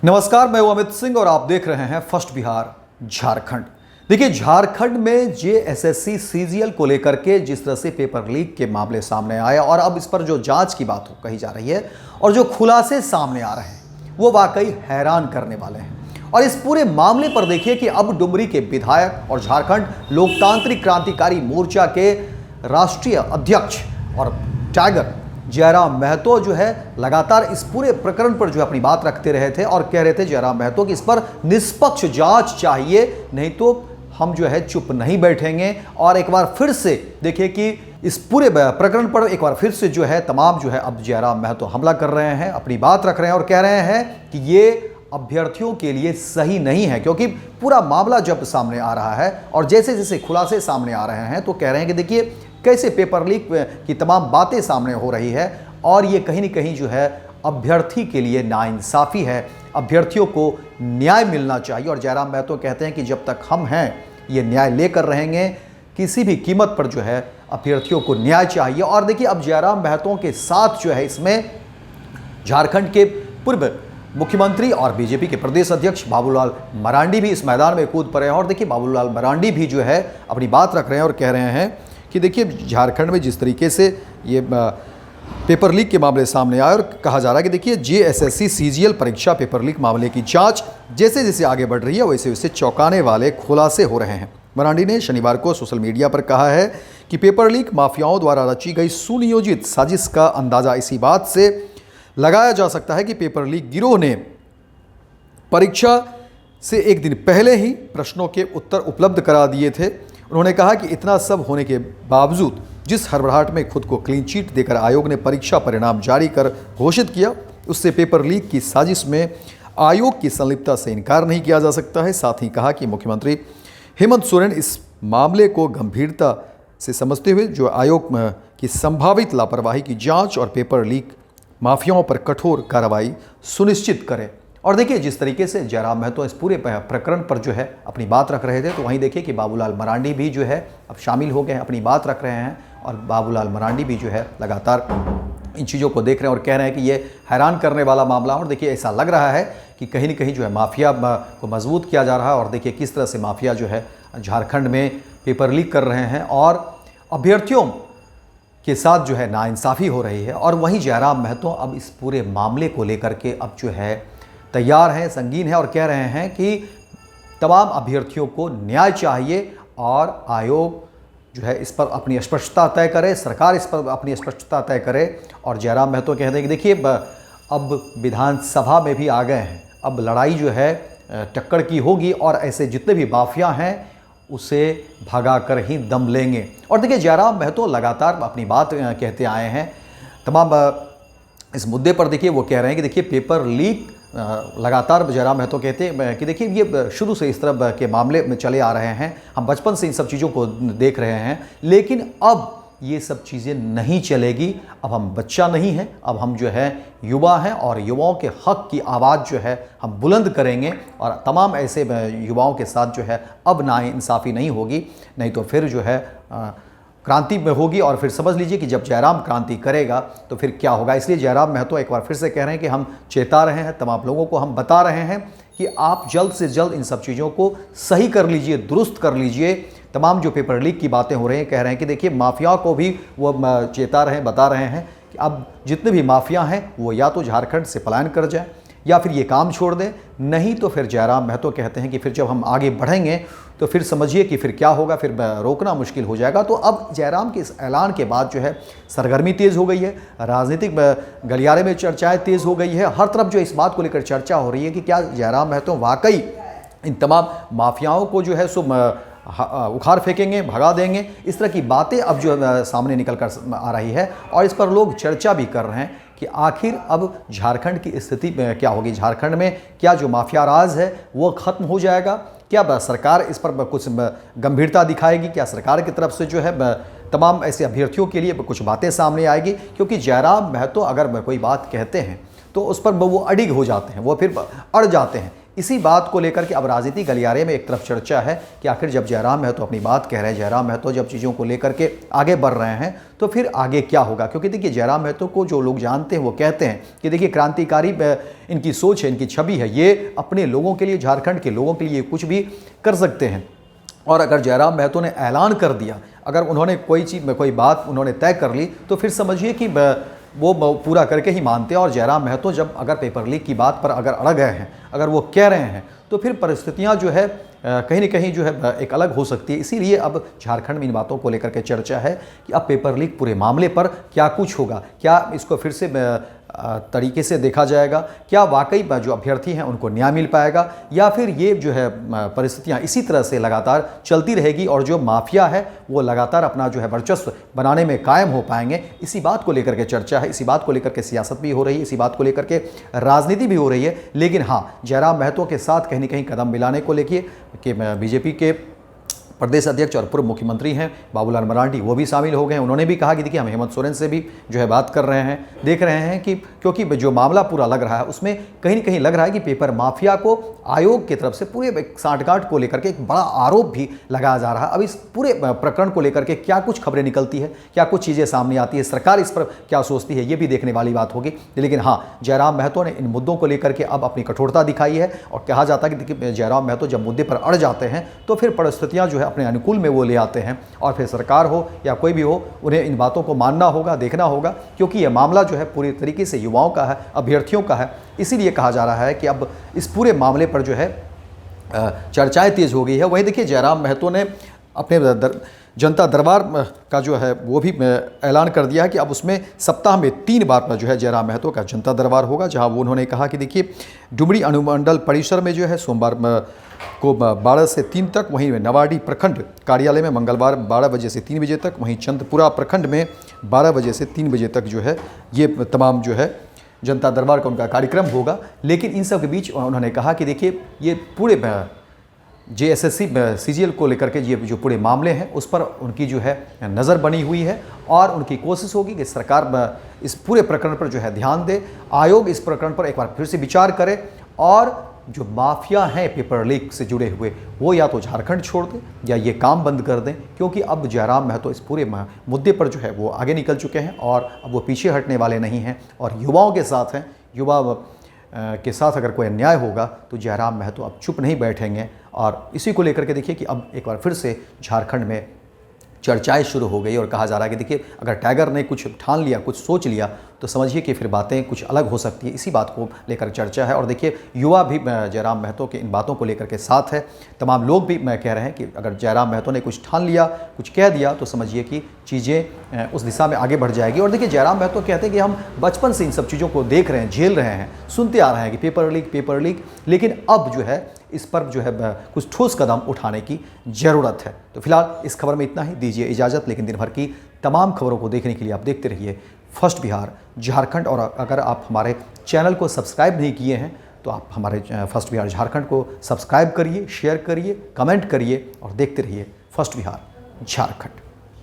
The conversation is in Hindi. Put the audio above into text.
नमस्कार, मैं हूं अमित सिंह और आप देख रहे हैं फर्स्ट बिहार झारखंड। देखिए, झारखंड में जेएसएससी सीजीएल को लेकर के जिस तरह से पेपर लीक के मामले सामने आए और अब इस पर जो जांच की बात कही जा रही है और जो खुलासे सामने आ रहे हैं वो वाकई हैरान करने वाले हैं। और इस पूरे मामले पर देखिए कि अब डुमरी के विधायक और झारखंड लोकतांत्रिक क्रांतिकारी मोर्चा के राष्ट्रीय अध्यक्ष और टाइगर जयराम महतो जो है लगातार इस पूरे प्रकरण पर जो अपनी बात रखते रहे थे और कह रहे थे जयराम महतो कि इस पर निष्पक्ष जांच चाहिए, नहीं तो हम जो है चुप नहीं बैठेंगे। और एक बार फिर से देखिए कि इस पूरे प्रकरण पर एक बार फिर से जो है तमाम जो है अब जयराम महतो हमला कर रहे हैं, अपनी बात रख रहे हैं और कह रहे हैं कि ये अभ्यर्थियों के लिए सही नहीं है। क्योंकि पूरा मामला जब सामने आ रहा है और जैसे जैसे खुलासे सामने आ रहे हैं तो कह रहे हैं कि देखिए कैसे पेपर लीक की तमाम बातें सामने हो रही है और ये कहीं न कहीं जो है अभ्यर्थी के लिए नाइंसाफ़ी है। अभ्यर्थियों को न्याय मिलना चाहिए और जयराम महतो कहते हैं कि जब तक हम हैं ये न्याय लेकर रहेंगे, किसी भी कीमत पर जो है अभ्यर्थियों को न्याय चाहिए। और देखिए अब जयराम महतो के साथ जो है इसमें झारखंड के पूर्व मुख्यमंत्री और बीजेपी के प्रदेश अध्यक्ष बाबूलाल मरांडी भी इस मैदान में कूद पड़े हैं। और देखिए बाबूलाल मरांडी भी जो है अपनी बात रख रहे हैं और कह रहे हैं कि देखिए झारखंड में जिस तरीके से ये पेपर लीक के मामले सामने आए और कहा जा रहा है कि देखिए जेएसएससी सीजीएल परीक्षा पेपर लीक मामले की जांच जैसे जैसे आगे बढ़ रही है वैसे वैसे चौंकाने वाले खुलासे हो रहे हैं। मरांडी ने शनिवार को सोशल मीडिया पर कहा है कि पेपर लीक माफियाओं द्वारा रची गई सुनियोजित साजिश का अंदाज़ा इसी बात से लगाया जा सकता है कि पेपर लीक गिरोह ने परीक्षा से एक दिन पहले ही प्रश्नों के उत्तर उपलब्ध करा दिए थे। उन्होंने कहा कि इतना सब होने के बावजूद जिस हड़बड़ाहट में खुद को क्लीन चिट देकर आयोग ने परीक्षा परिणाम जारी कर घोषित किया, उससे पेपर लीक की साजिश में आयोग की संलिप्तता से इनकार नहीं किया जा सकता है। साथ ही कहा कि मुख्यमंत्री हेमंत सोरेन इस मामले को गंभीरता से समझते हुए जो आयोग की संभावित लापरवाही की जाँच और पेपर लीक माफियाओं पर कठोर कार्रवाई सुनिश्चित करें। और देखिए जिस तरीके से जयराम महतो इस पूरे प्रकरण पर जो है अपनी बात रख रहे थे तो वहीं देखिए कि बाबूलाल मरांडी भी जो है अब शामिल हो गए हैं, अपनी बात रख रहे हैं। और बाबूलाल मरांडी भी जो है लगातार इन चीज़ों को देख रहे हैं और कह रहे हैं कि ये हैरान करने वाला मामला। और देखिए ऐसा लग रहा है कि कहीं न कहीं जो है माफिया को मजबूत किया जा रहा है। और देखिए किस तरह से माफिया जो है झारखंड में पेपर लीक कर रहे हैं और अभ्यर्थियों के साथ जो है नाइंसाफ़ी हो रही है। और वहीं जयराम महतो अब इस पूरे मामले को लेकर के अब जो है तैयार हैं, संगीन है और कह रहे हैं कि तमाम अभ्यर्थियों को न्याय चाहिए और आयोग जो है इस पर अपनी स्पष्टता तय करे, सरकार इस पर अपनी स्पष्टता तय करे। और जयराम महतो कहते हैं कि देखिए अब विधानसभा में भी आ गए हैं, अब लड़ाई जो है टक्कर की होगी और ऐसे जितने भी माफिया हैं उसे भगा कर ही दम लेंगे। और देखिए जयराम महतो लगातार अपनी बात कहते आए हैं तमाम इस मुद्दे पर। देखिए वो कह रहे हैं कि देखिए पेपर लीक लगातार जयराम महतो कहते हैं कि देखिए ये शुरू से इस तरह के मामले में चले आ रहे हैं, हम बचपन से इन सब चीज़ों को देख रहे हैं, लेकिन अब ये सब चीज़ें नहीं चलेगी। अब हम बच्चा नहीं हैं, अब हम जो है युवा हैं और युवाओं के हक़ की आवाज़ जो है हम बुलंद करेंगे। और तमाम ऐसे युवाओं के साथ जो है अब नाइंसाफ़ी नहीं होगी, नहीं तो फिर जो है क्रांति में होगी। और फिर समझ लीजिए कि जब जयराम क्रांति करेगा तो फिर क्या होगा। इसलिए जयराम महतो एक बार फिर से कह रहे हैं कि हम चेता रहे हैं, तमाम लोगों को हम बता रहे हैं कि आप जल्द से जल्द इन सब चीज़ों को सही कर लीजिए, दुरुस्त कर लीजिए। तमाम जो पेपर लीक की बातें हो रही हैं कह रहे हैं कि देखिए माफिया को भी वो चेता रहे हैं, बता रहे हैं कि अब जितने भी माफिया हैं वो या तो झारखंड से पलायन कर जाएं या फिर ये काम छोड़ दें, नहीं तो फिर जयराम महतो कहते हैं कि फिर जब हम आगे बढ़ेंगे तो फिर समझिए कि फिर क्या होगा, फिर रोकना मुश्किल हो जाएगा। तो अब जयराम के इस ऐलान के बाद जो है सरगर्मी तेज़ हो गई है, राजनीतिक गलियारे में चर्चाएं तेज़ हो गई है। हर तरफ जो इस बात को लेकर चर्चा हो रही है कि क्या जयराम महतो वाकई इन तमाम माफियाओं को जो है सो उखाड़ फेंकेंगे, भगा देंगे। इस तरह की बातें अब जो सामने निकल कर आ रही है और इस पर लोग चर्चा भी कर रहे हैं कि आखिर अब झारखंड की स्थिति क्या होगी। झारखंड में क्या जो माफिया राज है वो ख़त्म हो जाएगा, क्या सरकार इस पर कुछ गंभीरता दिखाएगी, क्या सरकार की तरफ से जो है तमाम ऐसे अभ्यर्थियों के लिए कुछ बातें सामने आएगी। क्योंकि जयराम महतो अगर कोई बात कहते हैं तो उस पर वो अडिग हो जाते हैं, वो फिर अड़ जाते हैं। इसी बात को लेकर के अब राजनीति गलियारे में एक तरफ चर्चा है कि आखिर जब जयराम महतो अपनी बात कह रहे हैं, जयराम महतो जब चीज़ों को लेकर के आगे बढ़ रहे हैं, तो फिर आगे क्या होगा। क्योंकि देखिए जयराम महतो को जो लोग जानते हैं वो कहते हैं कि देखिए क्रांतिकारी इनकी सोच है, इनकी छवि है, ये अपने लोगों के लिए, झारखंड के लोगों के लिए कुछ भी कर सकते हैं। और अगर जयराम महतो ने ऐलान कर दिया, अगर उन्होंने कोई चीज़ में कोई बात उन्होंने तय कर ली, तो फिर समझिए कि वो पूरा करके ही मानते हैं। और जयराम महतो जब अगर पेपर लीक की बात पर अगर अड़ गए हैं, अगर वो कह रहे हैं, तो फिर परिस्थितियां जो है कहीं ना कहीं जो है एक अलग हो सकती है। इसीलिए अब झारखंड में इन बातों को लेकर के चर्चा है कि अब पेपर लीक पूरे मामले पर क्या कुछ होगा, क्या इसको फिर से तरीके से देखा जाएगा, क्या वाकई जो अभ्यर्थी हैं उनको न्याय मिल पाएगा, या फिर ये जो है परिस्थितियां इसी तरह से लगातार चलती रहेगी और जो माफिया है वो लगातार अपना जो है वर्चस्व बनाने में कायम हो पाएंगे। इसी बात को लेकर के चर्चा है, इसी बात को लेकर के सियासत भी हो रही है, इसी बात को लेकर के राजनीति भी हो रही है। लेकिन हाँ, जयराम महतो के साथ कहीं ना कहीं कदम मिलाने को लेकर कि बीजेपी के प्रदेश अध्यक्ष और पूर्व मुख्यमंत्री हैं बाबूलाल मरांडी, वो भी शामिल हो गए हैं। उन्होंने भी कहा कि देखिए हम हेमंत सोरेन से भी जो है बात कर रहे हैं, देख रहे हैं कि क्योंकि जो मामला पूरा लग रहा है उसमें कहीं ना कहीं लग रहा है कि पेपर माफिया को आयोग की तरफ से पूरे सांठगांठ को लेकर के एक बड़ा आरोप भी लगाया जा रहा है। अब इस पूरे प्रकरण को लेकर के क्या कुछ खबरें निकलती है, क्या कुछ चीज़ें सामने आती है, सरकार इस पर क्या सोचती है, ये भी देखने वाली बात होगी। लेकिन हाँ, जयराम महतो ने इन मुद्दों को लेकर के अब अपनी कठोरता दिखाई है और कहा जाता है कि देखिए जयराम महतो जब मुद्दे पर अड़ जाते हैं तो फिर परिस्थितियाँ जो है अपने अनुकूल में वो ले आते हैं और फिर सरकार हो या कोई भी हो, उन्हें इन बातों को मानना होगा, देखना होगा, क्योंकि यह मामला जो है पूरी तरीके से युवाओं का है, अभ्यर्थियों का है। इसीलिए कहा जा रहा है कि अब इस पूरे मामले पर जो है चर्चाएं तेज हो गई है। वहीं देखिए जयराम महतो ने अपने जनता दरबार का जो है वो भी ऐलान कर दिया है कि अब उसमें सप्ताह में 3 बार जो है जयराम महतो का जनता दरबार होगा, जहां वो उन्होंने कहा कि देखिए डुमरी अनुमंडल परिसर में जो है सोमवार को 12 से 3 तक, वहीं नवाडी प्रखंड कार्यालय में मंगलवार 12 बजे से 3 बजे तक, वहीं चंदपुरा प्रखंड में 12 बजे से 3 बजे तक जो है ये तमाम जो है जनता दरबार का उनका कार्यक्रम होगा। लेकिन इन सब के बीच उन्होंने कहा कि देखिए ये पूरे JSSC CGL को लेकर के ये जो पूरे मामले हैं उस पर उनकी जो है नज़र बनी हुई है और उनकी कोशिश होगी कि सरकार इस पूरे प्रकरण पर जो है ध्यान दे, आयोग इस प्रकरण पर एक बार फिर से विचार करे और जो माफिया हैं पेपर लीक से जुड़े हुए वो या तो झारखंड छोड़ दें या ये काम बंद कर दें। क्योंकि अब जयराम महतो इस पूरे मुद्दे पर जो है वो आगे निकल चुके हैं और अब वो पीछे हटने वाले नहीं हैं और युवाओं के साथ हैं। युवा के साथ अगर कोई अन्याय होगा तो जयराम महतो अब चुप नहीं बैठेंगे। और इसी को लेकर के देखिए कि अब एक बार फिर से झारखंड में चर्चाएं शुरू हो गई और कहा जा रहा है कि देखिए अगर टाइगर ने कुछ ठान लिया, कुछ सोच लिया, तो समझिए कि फिर बातें कुछ अलग हो सकती है। इसी बात को लेकर चर्चा है और देखिए युवा भी जयराम महतो के इन बातों को लेकर के साथ है। तमाम लोग भी कह रहे हैं कि अगर जयराम महतो ने कुछ ठान लिया, कुछ कह दिया, तो समझिए कि चीज़ें उस दिशा में आगे बढ़ जाएगी। और देखिए जयराम महतो कहते हैं कि हम बचपन से इन सब चीज़ों को देख रहे हैं, झेल रहे हैं, सुनते आ रहे हैं कि पेपर लीक, लेकिन अब जो है इस पर जो है कुछ ठोस कदम उठाने की ज़रूरत है। तो फिलहाल इस खबर में इतना ही, दीजिए इजाज़त। लेकिन दिन भर की तमाम खबरों को देखने के लिए आप देखते रहिए फर्स्ट बिहार झारखंड। और अगर आप हमारे चैनल को सब्सक्राइब नहीं किए हैं तो आप हमारे फर्स्ट बिहार झारखंड को सब्सक्राइब करिए, शेयर करिए, कमेंट करिए और देखते रहिए फर्स्ट बिहार झारखंड।